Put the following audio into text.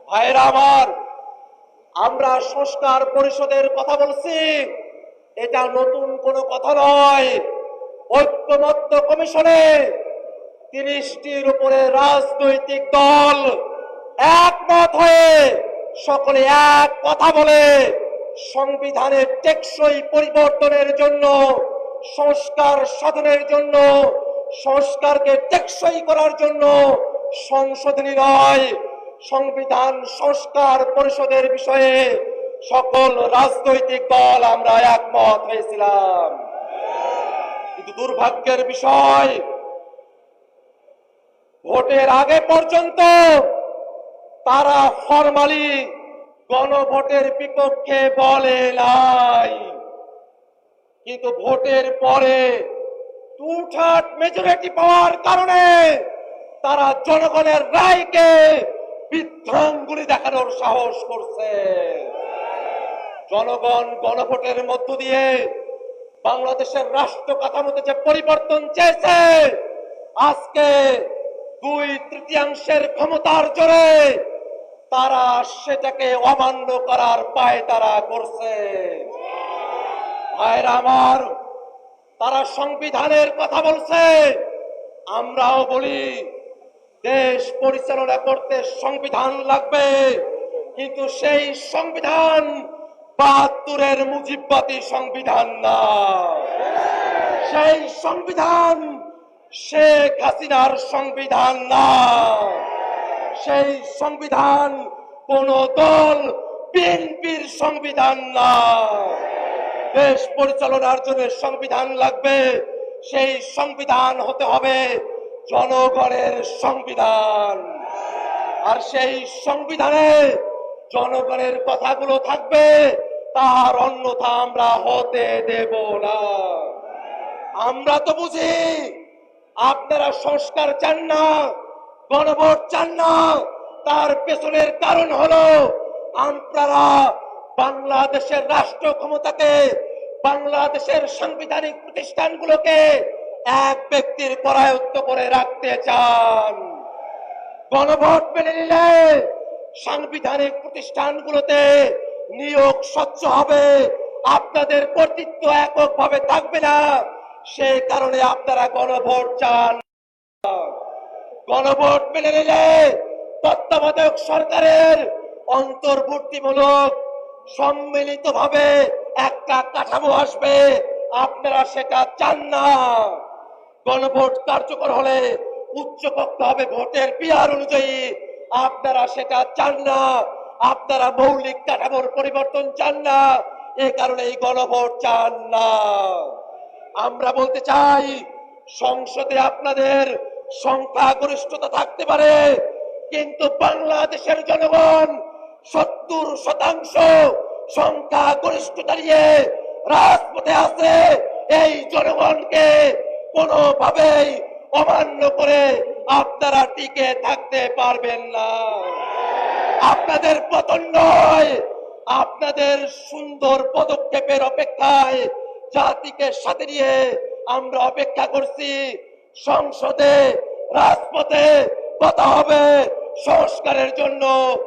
ভাইরা আমার, আমরা সংস্কার পরিষদের কথা বলছি, এটা নতুন কোনো কথা নয়। ঐক্যমত্য কমিশনে 30টির উপরে রাজনৈতিক দল একমত হয়ে সকলে এক কথা বলে সংবিধানের টেকসই পরিবর্তনের জন্য, সংস্কার সাধনের জন্য, সংস্কারকে টেকসই করার জন্য সংশোধনী নয়, সংবিধান সংস্কার পরিষদের বিষয়ে সকল রাজনৈতিক দল আমরা একমত হয়েছিলাম। কিন্তু দুর্ভাগ্যের বিষয়, ভোটের আগে পর্যন্ত তারা ফরমালি গণভোটের বিপক্ষে বলে নাই, কিন্তু ভোটের পরে টু-থার্ড মেজরিটি পাওয়ার কারণে তারা জনগণের রায়কে বিধ্বংগুলি দেখানোর সাহস করছে। জনগণ গণভোটের মধ্য দিয়ে বাংলাদেশের রাষ্ট্র কাঠামোতে যে পরিবর্তন চেয়েছে, আজকে 2/3 ক্ষমতার জোরে তারা সেটাকে অমান্য করার পায়তারা করছে। ভাইরা আমার, তারা সংবিধানের কথা বলছে, আমরাও বলি দেশ পরিচালনা করতে সংবিধান লাগবে, কিন্তু সেই সংবিধান 72-এর মুজিববাদী সংবিধান না। সেই সংবিধান শেখ হাসিনার সংবিধান না। সেই সংবিধান কোন দল বিএনপির সংবিধান না। দেশ পরিচালনার জন্য সংবিধান লাগবে, সেই সংবিধান হতে হবে জনগণের সংবিধান। আর সেই সংবিধানে জনগণের কথাগুলো থাকবে, তার অন্যথা আমরা হতে দেব না। আমরা তো বুঝি আপনারা সংস্কার চান না, গণভোট চান না, তার পেছনের কারণ হলো আপনারা বাংলাদেশের রাষ্ট্র ক্ষমতাকে, বাংলাদেশের সাংবিধানিক প্রতিষ্ঠানগুলোকে এক ব্যক্তির করায়ত্ত করে রাখতে চান। গণভোট মেনে নিলে সাংবিধানিক প্রতিষ্ঠানগুলোতে নিয়োগ স্বচ্ছ হবে, আপনাদের কর্তৃত্ব এককভাবে থাকবে না। সেই কারণে আপনারা গণভোট চান। গণভোট মেনে নিলে তত্ত্বাবধায়ক সরকারের অন্তর্বর্তীমূলক সম্মিলিতভাবে একটা কাঠামো আসবে, আপনারা সেটা চান না। গণভোট কার্যকর হলে উচ্চকক্ষ হবে ভোটের পিয়ার অনুযায়ী, আপনারা সেটা চান না। আপনারা মৌলিক কাঠামোর পরিবর্তন চান না, এ কারণে এই গণভোট চান না। আমরা বলতে চাই, সংসদে আপনাদের সংখ্যাগরিষ্ঠতা থাকতে পারে, কিন্তু বাংলাদেশের জনগণ 70% সংখ্যাগরিষ্ঠতা নিয়ে রাজপথে আছে। এই জনগণকে কোনোভাবেই অমান্য করে আপনারা টিকে থাকতে পারবেন না। আপনাদের পতন নয়, আপনাদের সুন্দর পদক্ষেপের অপেক্ষায় জাতিকে সাথে নিয়ে আমরা অপেক্ষা করছি। সংসদে, রাজপথে কথা হবে সংস্কারের জন্য।